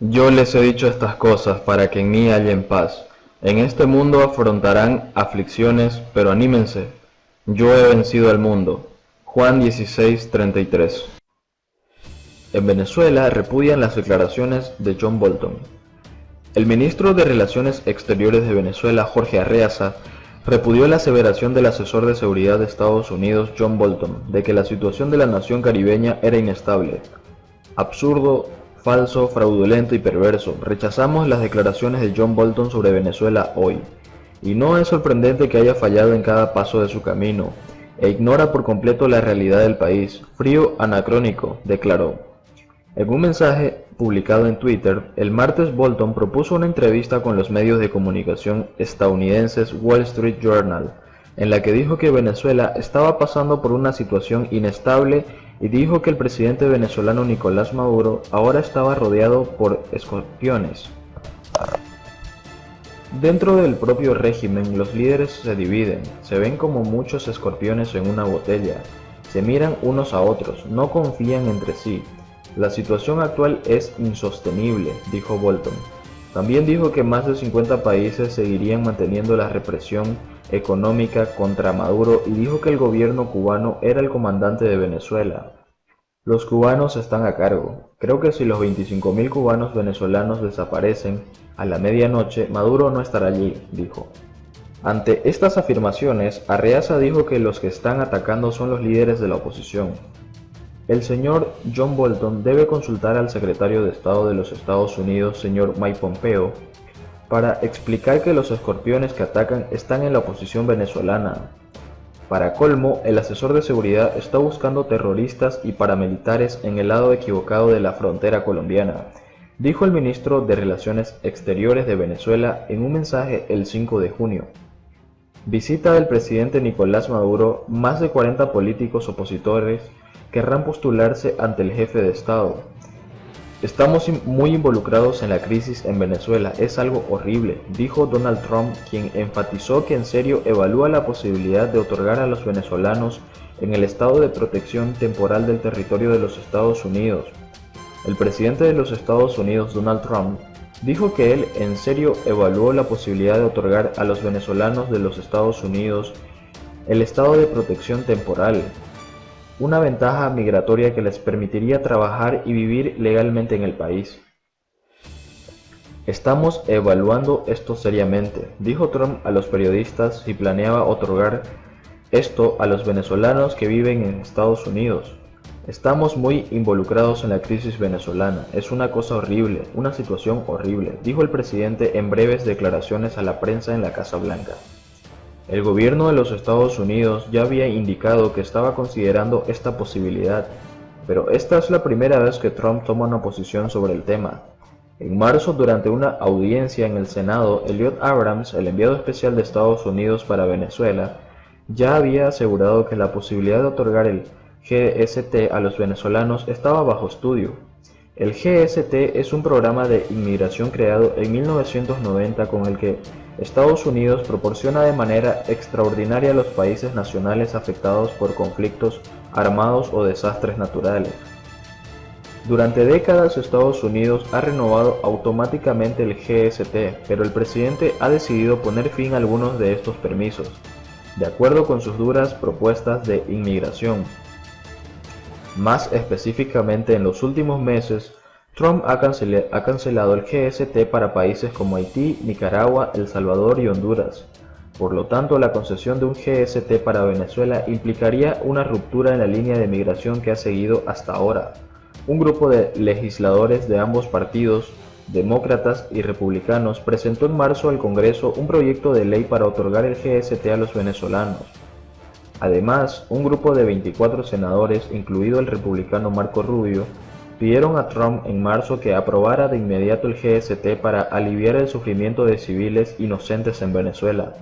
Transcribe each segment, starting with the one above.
Yo les he dicho estas cosas para que en mí hallen paz. En este mundo afrontarán aflicciones, pero anímense. Yo he vencido al mundo. Juan 16:33. En Venezuela repudian las declaraciones de John Bolton. El ministro de Relaciones Exteriores de Venezuela, Jorge Arreaza, repudió la aseveración del asesor de seguridad de Estados Unidos, John Bolton, de que la situación de la nación caribeña era inestable. Absurdo, falso, fraudulento y perverso. Rechazamos las declaraciones de John Bolton sobre Venezuela hoy. Y no es sorprendente que haya fallado en cada paso de su camino, e ignora por completo la realidad del país. Frío, anacrónico, declaró. En un mensaje publicado en Twitter, el martes Bolton propuso una entrevista con los medios de comunicación estadounidenses Wall Street Journal, en la que dijo que Venezuela estaba pasando por una situación inestable y dijo que el presidente venezolano Nicolás Maduro ahora estaba rodeado por escorpiones. Dentro del propio régimen, los líderes se dividen, se ven como muchos escorpiones en una botella, se miran unos a otros, no confían entre sí. La situación actual es insostenible, dijo Bolton. También dijo que más de 50 países seguirían manteniendo la represión económica contra Maduro y dijo que el gobierno cubano era el comandante de Venezuela. Los cubanos están a cargo. Creo que si los 25.000 cubanos venezolanos desaparecen a la medianoche, Maduro no estará allí, dijo. Ante estas afirmaciones, Arreaza dijo que los que están atacando son los líderes de la oposición. El señor John Bolton debe consultar al secretario de Estado de los Estados Unidos, señor Mike Pompeo, para explicar que los escorpiones que atacan están en la oposición venezolana. Para colmo, el asesor de seguridad está buscando terroristas y paramilitares en el lado equivocado de la frontera colombiana, dijo el ministro de Relaciones Exteriores de Venezuela en un mensaje el 5 de junio. Visita del presidente Nicolás Maduro, más de 40 políticos opositores querrán postularse ante el jefe de Estado. Estamos muy involucrados en la crisis en Venezuela, es algo horrible, dijo Donald Trump, quien enfatizó que en serio evalúa la posibilidad de otorgar a los venezolanos en el estado de protección temporal del territorio de los Estados Unidos. El presidente de los Estados Unidos, Donald Trump, dijo que él en serio evaluó la posibilidad de otorgar a los venezolanos de los Estados Unidos el estado de protección temporal, una ventaja migratoria que les permitiría trabajar y vivir legalmente en el país. Estamos evaluando esto seriamente, dijo Trump a los periodistas si planeaba otorgar esto a los venezolanos que viven en Estados Unidos. Estamos muy involucrados en la crisis venezolana, es una cosa horrible, una situación horrible, dijo el presidente en breves declaraciones a la prensa en la Casa Blanca. El gobierno de los Estados Unidos ya había indicado que estaba considerando esta posibilidad, pero esta es la primera vez que Trump toma una posición sobre el tema. En marzo, durante una audiencia en el Senado, Elliot Abrams, el enviado especial de Estados Unidos para Venezuela, ya había asegurado que la posibilidad de otorgar el GST a los venezolanos estaba bajo estudio. El GST es un programa de inmigración creado en 1990 con el que Estados Unidos proporciona de manera extraordinaria a los países nacionales afectados por conflictos armados o desastres naturales. Durante décadas Estados Unidos ha renovado automáticamente el GST, pero el presidente ha decidido poner fin a algunos de estos permisos, de acuerdo con sus duras propuestas de inmigración. Más específicamente, en los últimos meses, Trump ha cancelado el GST para países como Haití, Nicaragua, El Salvador y Honduras. Por lo tanto, la concesión de un GST para Venezuela implicaría una ruptura en la línea de migración que ha seguido hasta ahora. Un grupo de legisladores de ambos partidos, demócratas y republicanos, presentó en marzo al Congreso un proyecto de ley para otorgar el GST a los venezolanos. Además, un grupo de 24 senadores, incluido el republicano Marco Rubio, pidieron a Trump en marzo que aprobara de inmediato el GST para aliviar el sufrimiento de civiles inocentes en Venezuela.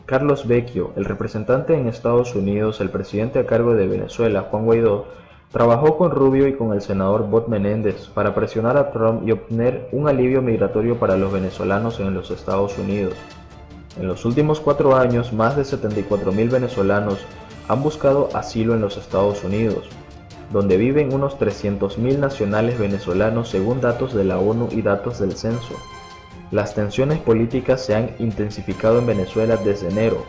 Carlos Vecchio, el representante en Estados Unidos, el presidente a cargo de Venezuela, Juan Guaidó, trabajó con Rubio y con el senador Bob Menéndez para presionar a Trump y obtener un alivio migratorio para los venezolanos en los Estados Unidos. En los últimos 4 años, más de 74.000 venezolanos han buscado asilo en los Estados Unidos. donde viven unos 300.000 nacionales venezolanos según datos de la ONU y datos del censo. Las tensiones políticas se han intensificado en Venezuela desde enero,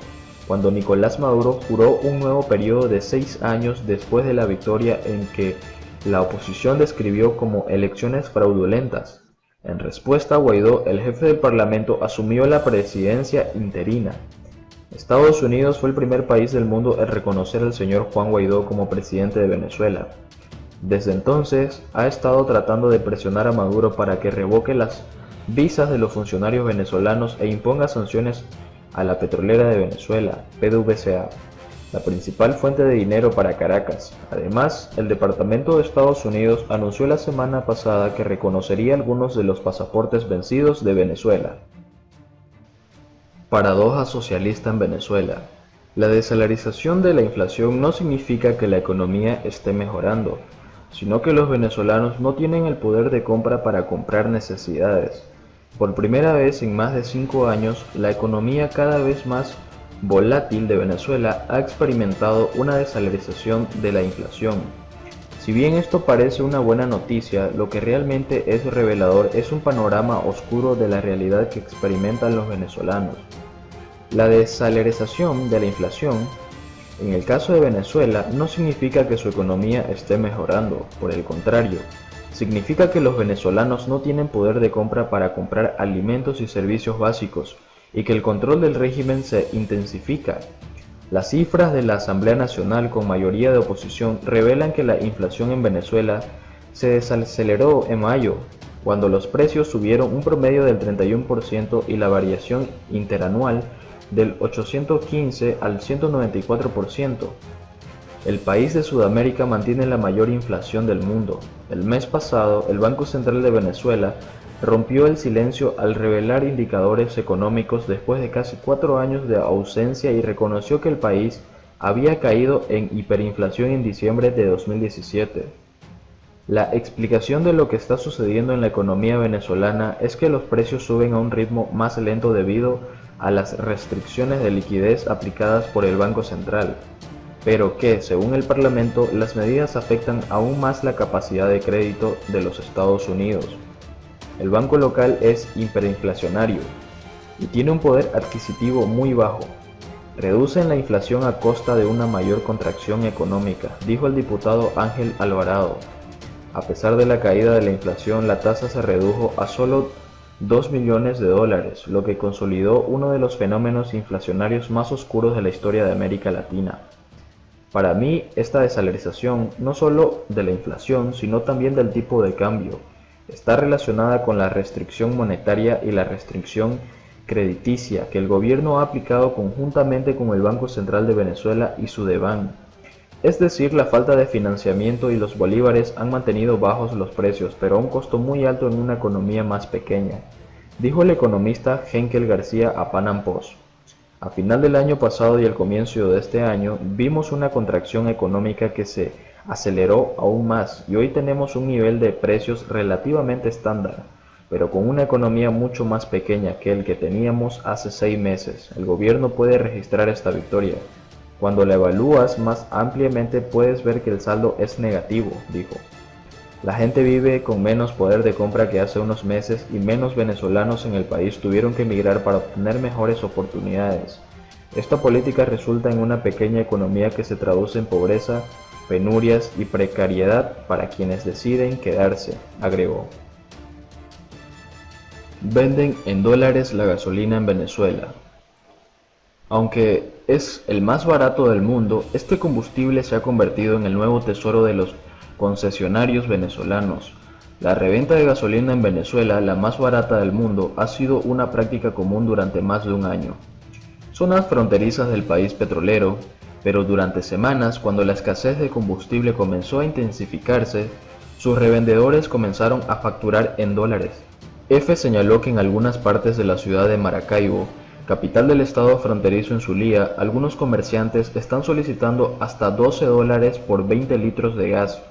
cuando Nicolás Maduro juró un nuevo periodo de 6 años después de la victoria en que la oposición describió como elecciones fraudulentas. En respuesta, Guaidó, el jefe del parlamento, asumió la presidencia interina. Estados Unidos fue el primer país del mundo en reconocer al señor Juan Guaidó como presidente de Venezuela. Desde entonces, ha estado tratando de presionar a Maduro para que revoque las visas de los funcionarios venezolanos e imponga sanciones a la petrolera de Venezuela, PDVSA, la principal fuente de dinero para Caracas. Además, el Departamento de Estados Unidos anunció la semana pasada que reconocería algunos de los pasaportes vencidos de Venezuela. Paradoja socialista en Venezuela. La desalarización de la inflación no significa que la economía esté mejorando, sino que los venezolanos no tienen el poder de compra para comprar necesidades. Por primera vez en más de 5 años, la economía cada vez más volátil de Venezuela ha experimentado una desalarización de la inflación. Si bien esto parece una buena noticia, lo que realmente es revelador es un panorama oscuro de la realidad que experimentan los venezolanos. La desalarización de la inflación, en el caso de Venezuela, no significa que su economía esté mejorando, por el contrario, significa que los venezolanos no tienen poder de compra para comprar alimentos y servicios básicos y que el control del régimen se intensifica. Las cifras de la Asamblea Nacional con mayoría de oposición revelan que la inflación en Venezuela se desaceleró en mayo, cuando los precios subieron un promedio del 31% y la variación interanual del 815 al 194%. El país de Sudamérica mantiene la mayor inflación del mundo. El mes pasado, el Banco Central de Venezuela rompió el silencio al revelar indicadores económicos después de casi 4 años de ausencia y reconoció que el país había caído en hiperinflación en diciembre de 2017. La explicación de lo que está sucediendo en la economía venezolana es que los precios suben a un ritmo más lento debido a las restricciones de liquidez aplicadas por el Banco Central, pero que, según el Parlamento, las medidas afectan aún más la capacidad de crédito de los Estados Unidos. El banco local es hiperinflacionario y tiene un poder adquisitivo muy bajo. Reducen la inflación a costa de una mayor contracción económica, dijo el diputado Ángel Alvarado. A pesar de la caída de la inflación, la tasa se redujo a solo $2 millones, lo que consolidó uno de los fenómenos inflacionarios más oscuros de la historia de América Latina. Para mí, esta desalarización, no solo de la inflación, sino también del tipo de cambio, está relacionada con la restricción monetaria y la restricción crediticia que el gobierno ha aplicado conjuntamente con el Banco Central de Venezuela y Sudeban. Es decir, la falta de financiamiento y los bolívares han mantenido bajos los precios, pero a un costo muy alto en una economía más pequeña, dijo el economista Henkel García a Panam Post. A final del año pasado y al comienzo de este año, vimos una contracción económica que se aceleró aún más y hoy tenemos un nivel de precios relativamente estándar, pero con una economía mucho más pequeña que el que teníamos hace 6 meses. El gobierno puede registrar esta victoria. Cuando la evalúas más ampliamente puedes ver que el saldo es negativo, dijo. La gente vive con menos poder de compra que hace unos meses y menos venezolanos en el país tuvieron que emigrar para obtener mejores oportunidades. Esta política resulta en una pequeña economía que se traduce en pobreza, penurias y precariedad para quienes deciden quedarse, agregó. Venden en dólares la gasolina en Venezuela. Aunque es el más barato del mundo, este combustible se ha convertido en el nuevo tesoro de los concesionarios venezolanos. La reventa de gasolina en Venezuela, la más barata del mundo, ha sido una práctica común durante más de un año. Zonas fronterizas del país petrolero, pero durante semanas, cuando la escasez de combustible comenzó a intensificarse, sus revendedores comenzaron a facturar en dólares. F señaló que en algunas partes de la ciudad de Maracaibo, capital del estado fronterizo en Zulia, algunos comerciantes están solicitando hasta $12 por 20 litros de gas.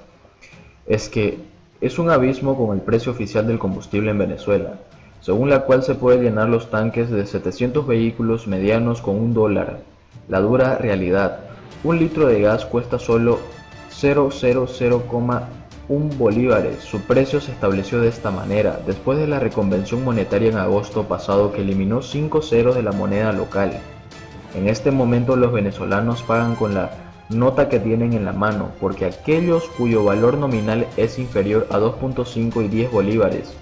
Es un abismo con el precio oficial del combustible en Venezuela, según la cual se puede llenar los tanques de 700 vehículos medianos con $1. La dura realidad, un litro de gas cuesta solo 0,1 bolívares. Su precio se estableció de esta manera, después de la reconvención monetaria en agosto pasado que eliminó 5 ceros de la moneda local. En este momento los venezolanos pagan con la nota que tienen en la mano, porque aquellos cuyo valor nominal es inferior a 2.5 y 10 bolívares,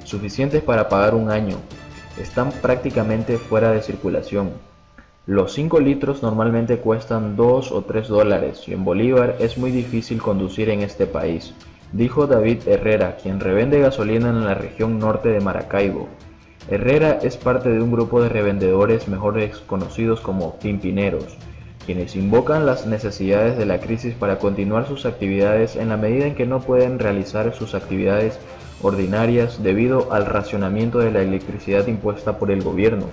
suficientes para pagar un año, están prácticamente fuera de circulación. Los 5 litros normalmente cuestan 2 o 3 dólares y en bolívar es muy difícil conducir en este país, dijo David Herrera, quien revende gasolina en la región norte de Maracaibo. Herrera es parte de un grupo de revendedores mejor conocidos como pimpineros, quienes invocan las necesidades de la crisis para continuar sus actividades en la medida en que no pueden realizar sus actividades ordinarias debido al racionamiento de la electricidad impuesta por el gobierno,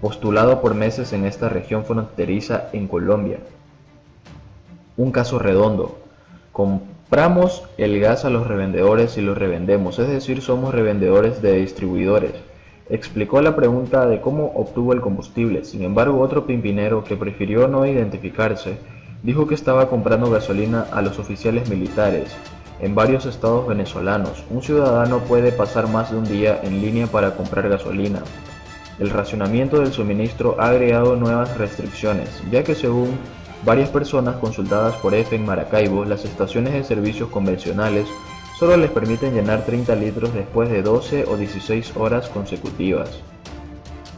postulado por meses en esta región fronteriza en Colombia. Un caso redondo. Compramos el gas a los revendedores y los revendemos, es decir, somos revendedores de distribuidores. Explicó la pregunta de cómo obtuvo el combustible. Sin embargo, otro pimpinero, que prefirió no identificarse, dijo que estaba comprando gasolina a los oficiales militares en varios estados venezolanos. Un ciudadano puede pasar más de un día en línea para comprar gasolina. El racionamiento del suministro ha agregado nuevas restricciones, ya que según varias personas consultadas por EFE en Maracaibo, las estaciones de servicios convencionales solo les permiten llenar 30 litros después de 12 o 16 horas consecutivas.